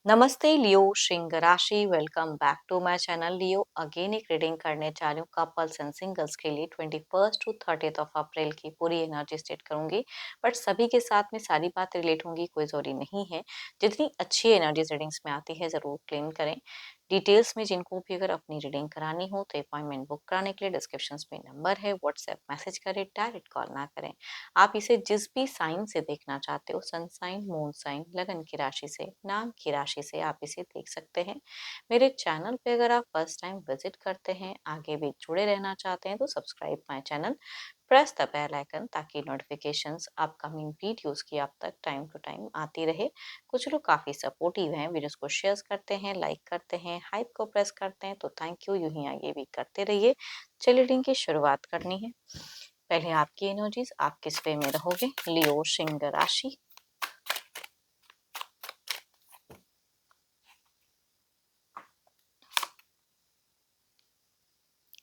नमस्ते लियो श्रृंग राशि। Welcome back to my channel Leo. Again एक रीडिंग करने जा रही हूँ कपल्स एंड सिंगल्स के लिए 21 टू 30 ऑफ अप्रैल की पूरी एनर्जी स्टेट करूंगी। बट सभी के साथ में सारी बात रिलेट होंगी, कोई जरूरी नहीं है। जितनी अच्छी एनर्जी रीडिंग्स में आती है जरूर क्लेम करें। डिटेल्स में जिनको भी अगर अपनी रीडिंग करानी हो तो अपॉइंटमेंट बुक कराने के लिए डिस्क्रिप्शन में नंबर है, व्हाट्सएप मैसेज करें, डायरेक्ट कॉल ना करें। आप इसे जिस भी साइन से देखना चाहते हो, सन साइन, मून साइन, लगन की राशि से, नाम की राशि से आप इसे देख सकते हैं। मेरे चैनल पे अगर आप फर्स्ट टाइम विजिट करते हैं, आगे भी जुड़े रहना चाहते हैं तो subscribe my channel, press the bell icon ताकि नोटिफिकेशंस अपकमिंग वीडियोस की आप तक टाइम टू टाइम आती रहे। कुछ लोग काफ़ी सपोर्टिव हैं, वीडियोस को शेयर करते हैं, लाइक करते हैं, हाइप को प्रेस करते हैं, तो थैंक यू, यूं ही आगे भी करते रहिए। चलिए रीडिंग की शुरुआत करनी है। पहले आपकी एनर्जीज, आप किस वे में रहोगे लियो सिंह राशि।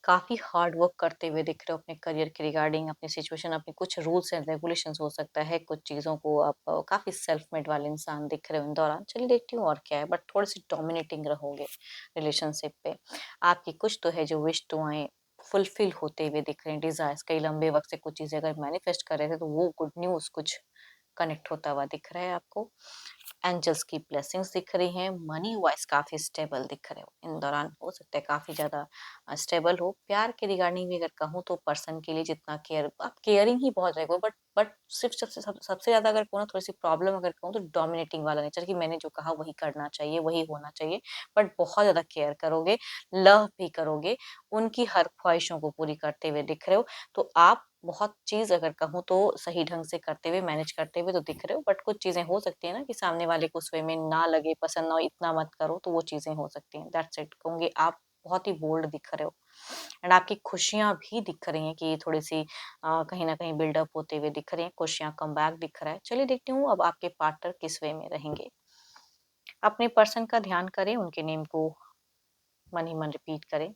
काफी हार्ड वर्क करते हुए दिख रहे हो अपने करियर के रिगार्डिंग, अपनी सिचुएशन, अपने कुछ रूल्स एंड रेगुलेशंस हो सकता है, कुछ चीजों को आप काफी सेल्फ मेड वाले इंसान दिख रहे हो इन दौरान। चलिए देखती हूँ और क्या है, बट थोड़ी सी डोमिनेटिंग रहोगे रिलेशनशिप पे। आपकी कुछ तो है जो विश दुआएं फुलफिल होते हुए दिख रहे हैं, डिजायर्स कई लंबे वक्त से कुछ चीजें अगर मैनिफेस्ट कर रहे थे तो वो गुड न्यूज कुछ कनेक्ट होता हुआ दिख रहा है आपको। एंजल्स की ब्लेसिंग्स दिख रही हैं। मनी वाइज काफी स्टेबल दिख रहे हो इन दौरान, हो सकता है काफी ज्यादा स्टेबल हो। प्यार के रिगार्डिंग भी अगर कहूँ तो पर्सन के लिए जितना केयर, आप केयरिंग ही बहुत रहेगा, बट सिर्फ सबसे ज्यादा अगर कहूँ, थोड़ी सी प्रॉब्लम अगर कहूँ तो डोमिनेटिंग वाला नेचर, कि मैंने जो कहा वही करना चाहिए, वही होना चाहिए। बट बहुत ज्यादा केयर करोगे, लव भी करोगे, उनकी हर ख्वाहिशों को पूरी करते हुए दिख रहे हो। तो आप बहुत चीज अगर कहूँ तो सही ढंग से करते हुए, मैनेज करते हुए तो दिख रहे हो। बट कुछ चीजें हो सकती है ना कि सामने वाले को उस वे में ना लगे, पसंद ना हो, इतना मत करो, तो वो चीजें हो सकती हैं। दैट्स इट कहूंगी। आप बहुत ही बोल्ड दिख रहे हो एंड आपकी खुशियां भी दिख रही हैं कि थोड़ी सी कहीं ना कहीं बिल्डअप होते हुए दिख रही हैं, खुशियां कम बैक दिख रहा है। चलिए देखती हूँ अब आपके पार्टनर किस वे में रहेंगे। अपने पर्सन का ध्यान करें, उनके नेम को मन ही मन रिपीट करें।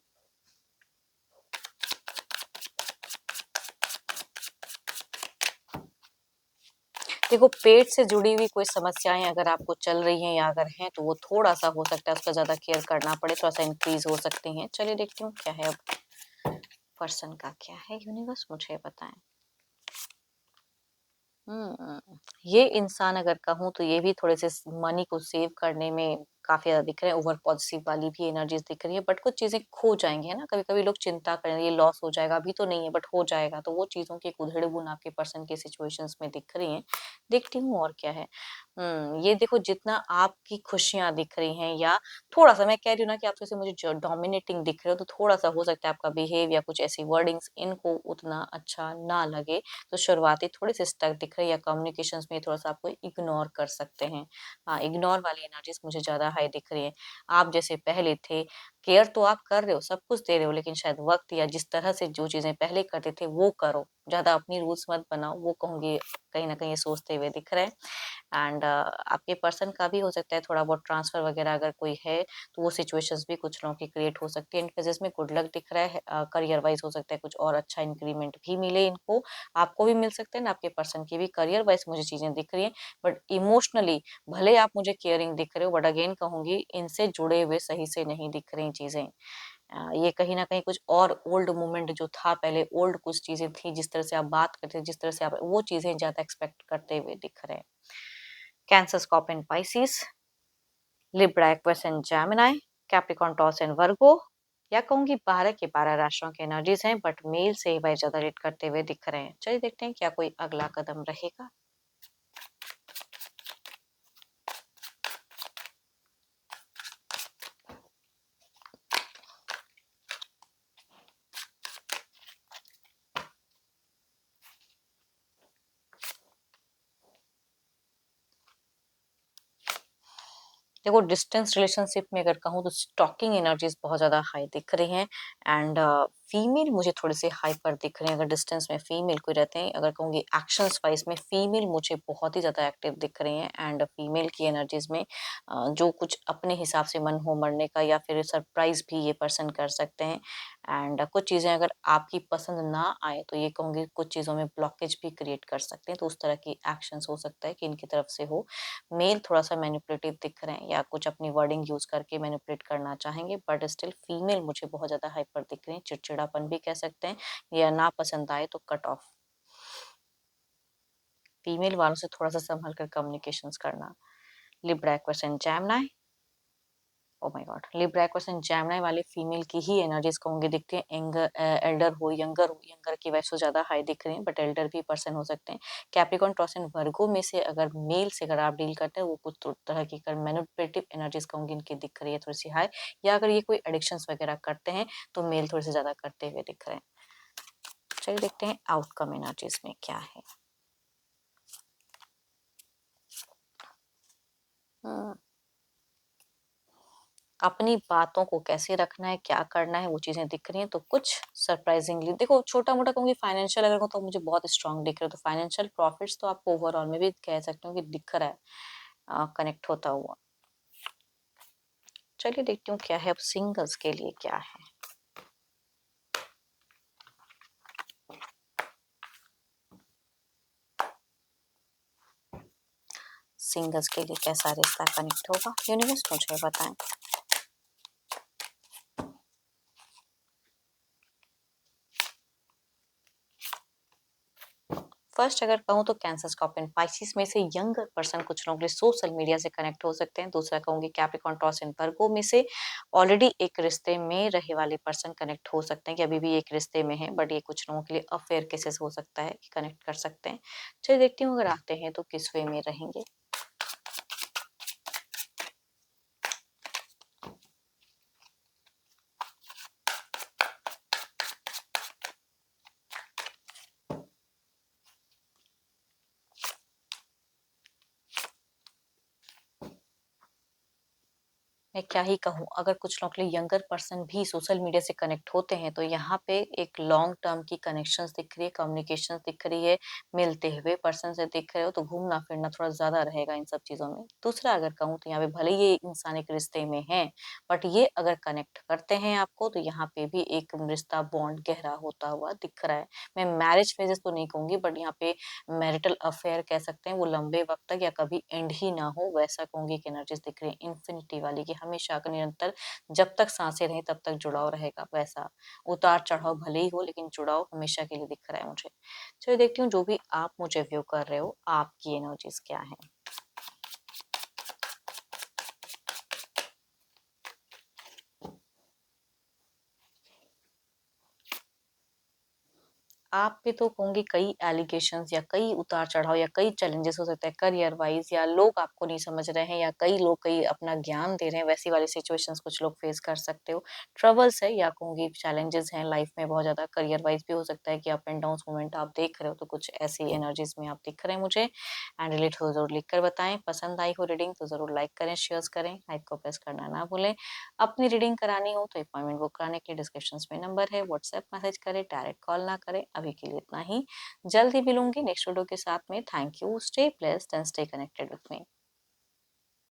देखो, पेट से जुड़ी हुई कोई समस्याएं अगर आपको चल रही हैं या अगर हैं तो वो थोड़ा सा हो सकता है उसका ज्यादा केयर करना पड़े, थोड़ा सा इंक्रीज हो सकती हैं। चलिए देखती हूँ क्या है अब पर्सन का, क्या है यूनिवर्स मुझे बताएं। ये इंसान अगर कहूँ तो ये भी थोड़े से मनी को सेव करने में काफी ज्यादा दिख रहे हैं। ओवर पॉजिटिव वाली भी एनर्जीज दिख रही है, बट कुछ चीजें खो जाएंगी, है ना। कभी कभी लोग चिंता करें ये लॉस हो जाएगा, अभी तो नहीं है बट हो जाएगा, तो वो चीजों की एक उधेड़ बुन आपके पर्सन के सिचुएशंस में दिख रही हैं। देखती हूँ और क्या है। ये देखो, जितना आपकी खुशियां दिख रही हैं, या थोड़ा सा मैं कह रही हूँ ना कि आप जैसे मुझे डोमिनेटिंग दिख रहे हो, तो थोड़ा सा हो सकता है आपका बिहेव या कुछ ऐसी वर्डिंग्स इनको उतना अच्छा ना लगे, तो शुरुआती थोड़ी सी स्टक दिख रही है, या कम्युनिकेशंस में थोड़ा सा आपको इग्नोर कर सकते हैं। हाँ, इग्नोर वाली एनर्जीज मुझे ज्यादा हाई दिख रही है। आप जैसे पहले थे, केयर तो आप कर रहे हो, सब कुछ दे रहे हो, लेकिन शायद वक्त या जिस तरह से जो चीजें पहले करते थे वो करो, ज्यादा अपनी रूल्स मत बनाओ, वो कहूंगी कहीं ना कहीं ये सोचते हुए दिख रहे हैं। एंड आपके पर्सन का भी हो सकता है थोड़ा बहुत ट्रांसफर वगैरह अगर कोई है, तो वो सिचुएशंस भी कुछ लोगों की क्रिएट हो सकती है। इनके में गुड लक दिख रहा है। करियर वाइज हो सकता है कुछ और अच्छा इंक्रीमेंट भी मिले इनको, आपको भी मिल सकते हैं ना, आपके पर्सन की भी। करियर वाइज मुझे चीजें दिख रही हैं, बट इमोशनली भले आप मुझे केयरिंग दिख रहे हो, बट अगेन कहूंगी इनसे जुड़े हुए सही से नहीं दिख रही चीजें। ये कहीं ना कहीं कुछ और ओल्ड मोमेंट जो था पहले, ओल्ड कुछ चीजें थी, जिस तरह से आप बात करते थे, जिस तरह से आप वो चीजें ज्यादा एक्सपेक्ट करते हुए दिख रहे हैं। Cancer, scorpion, Pisces, Libra, Aquarius and Gemini, Capricorn, taurus and वर्गो। या कहूंगी 12 के 12 राशियों के एनर्जीज हैं, बट मेल से ही वह ज्यादा रेट करते हुए दिख रहे हैं। चलिए देखते हैं क्या कोई अगला कदम रहेगा। देखो, डिस्टेंस रिलेशनशिप में अगर कहूँ तो स्टॉकिंग एनर्जीज बहुत ज्यादा हाई दिख रही हैं। एंड फीमेल मुझे थोड़े से हाइपर दिख रहे हैं, अगर डिस्टेंस में फीमेल कोई रहते हैं, अगर कहूँगी एक्शंस वाइज में फीमेल मुझे बहुत ही ज़्यादा एक्टिव दिख रही हैं, एंड फीमेल की एनर्जीज में जो कुछ अपने हिसाब से मन हो मरने का या फिर सरप्राइज भी ये पर्सन कर सकते हैं। एंड कुछ चीज़ें अगर आपकी पसंद ना आए तो ये कहूँगी कुछ चीज़ों में ब्लॉकेज भी क्रिएट कर सकते हैं, तो उस तरह की एक्शंस हो सकता है कि इनकी तरफ से हो। मेल थोड़ा-सा मैनिपुलेटिव दिख रहे हैं या कुछ अपनी वर्डिंग यूज़ करके मैनिपुलेट करना चाहेंगे, बट स्टिल फीमेल मुझे बहुत ज़्यादा हाइपर दिख रही हैं, चिड़चिड़ापन भी कह सकते हैं, या ना पसंद आए तो कट ऑफ। फीमेल वालों से थोड़ा-सा संभल कर कम्युनिकेशंस करना। Libra aqueous and Gemini, oh my God! Libra aqueous and Gemini वाले फीमेल की ही एनर्जीज़ कहूँगी दिखती हैं, एल्डर हो, यंगर की वैसे तो ज़्यादा हाई दिख रही हैं, बट एल्डर भी पर्सन हो सकते हैं। कैप्रिकॉर्न, टॉरस एंड वर्गो में से अगर मेल से अगर आप डील करते हैं, वो कुछ तो तरह की मैनिपुलेटिव एनर्जीज़ कहूँगी इनकी दिख रही है थोड़ी-सी हाई, या अगर ये कोई एडिक्शंस वगैरह करते हैं, तो मेल थोड़े से ज़्यादा करते हुए दिख रहे हैं। चलिए देखते हैं आउटकम एनर्जीज़ में क्या है। हुँ। अपनी बातों को कैसे रखना है, क्या करना है, वो चीज़ें दिख रही हैं, तो कुछ सरप्राइज़िंगली देखो छोटा-मोटा कहूँगी फाइनेंशियल अगर कहूँ तो मुझे बहुत स्ट्रॉन्ग दिख रहा है, तो फाइनेंशियल प्रॉफिट्स तो आपको ओवरऑल में भी कह सकती हूँ कि दिख रहा है कनेक्ट होता हुआ। चलिए देखती हूँ क्या है अब सिंगल्स के लिए क्या है? सिंगल्स के लिए कैसा रिश्ता कनेक्ट होगा? यूनिवर्स मुझे बताएँ। फर्स्ट अगर कहूँ तो कैंसर, स्कॉर्पियन, पाइसेस में से यंगर पर्सन कुछ लोगों के लिए सोशल मीडिया से कनेक्ट हो सकते हैं। दूसरा कहूँगी कैप्रिकॉर्न, टॉरस एंड वर्गो में से ऑलरेडी एक रिश्ते में रहे वाले पर्सन कनेक्ट हो सकते हैं कि अभी भी एक रिश्ते में हैं, बट ये कुछ लोगों के लिए अफेयर केसेस हो सकता है कि कनेक्ट कर सकते हैं। चलिए देखती हूँ अगर आते हैं तो किस वे में रहेंगे। मैं क्या ही कहूँ, अगर कुछ लोगों के लिए यंगर पर्सन भी सोशल मीडिया से कनेक्ट होते हैं, तो यहाँ पे एक लॉन्ग टर्म की कनेक्शंस दिख रही है, कम्युनिकेशंस दिख रही है, मिलते हुए पर्सन से दिख रहे हो, तो घूमना-फिरना थोड़ा ज़्यादा रहेगा इन सब चीज़ों में। दूसरा अगर कहूँ तो यहाँ पे भले ही ये इंसान एक रिश्ते में हैं, बट ये अगर कनेक्ट करते हैं आपको, तो यहाँ पे भी एक रिश्ता बॉन्ड गहरा होता हुआ दिख रहा है। मैं मैरिज फेजेज़ तो नहीं कहूँगी, बट यहाँ पे मैरिटल अफेयर कह सकते हैं, वो लंबे वक़्त तक या कभी एंड ही ना हो, वैसा कहूँगी कि एनर्जीज़ दिख रही है। इन्फिनिटी वाली कि हमेशा का निरंतर जब तक साँसें रहें तब तक जुड़ाव रहेगा, वैसा। उतार-चढ़ाव भले ही हो लेकिन जुड़ाव हमेशा के लिए दिख रहा है मुझे। चलिए देखती हूँ जो भी आप मुझे व्यू कर रहे हो, आपकी एनर्जीज़ क्या हैं? आप पे तो कहूँगी कई एलिगेशंस या कई उतार-चढ़ाव या कई चैलेंजेस हो सकते हैं करियर वाइज़, या लोग आपको नहीं समझ रहे हैं, या कई लोग कई अपना ज्ञान दे रहे हैं, वैसी वाली सिचुएशंस कुछ लोग फेस कर सकते हो। ट्रबल्स है या कहूँगी चैलेंजेस हैं लाइफ में बहुत ज़्यादा, करियर वाइज़ भी हो सकता है कि अप एंड डाउन्स मोमेंट आप देख रहे हो, तो कुछ ऐसी एनर्जीज़ में आप दिख रहे हैं मुझे। एंड रिलेट हो ज़रूर लिख कर बताएँ। पसंद आई हो रीडिंग तो ज़रूर लाइक करें, शेयर्स करें, लाइक को प्रेस करना ना भूलें। अपनी रीडिंग करानी हो तो अपॉइंटमेंट बुक कराने के लिए डिस्क्रिप्शंस में नंबर है, व्हाट्सएप मैसेज करें, डायरेक्ट कॉल ना करें। अभी के लिए इतना ही। जल्द ही मिलूंगी नेक्स्ट वीडियो के साथ में। Thank you, stay blessed and stay connected with me.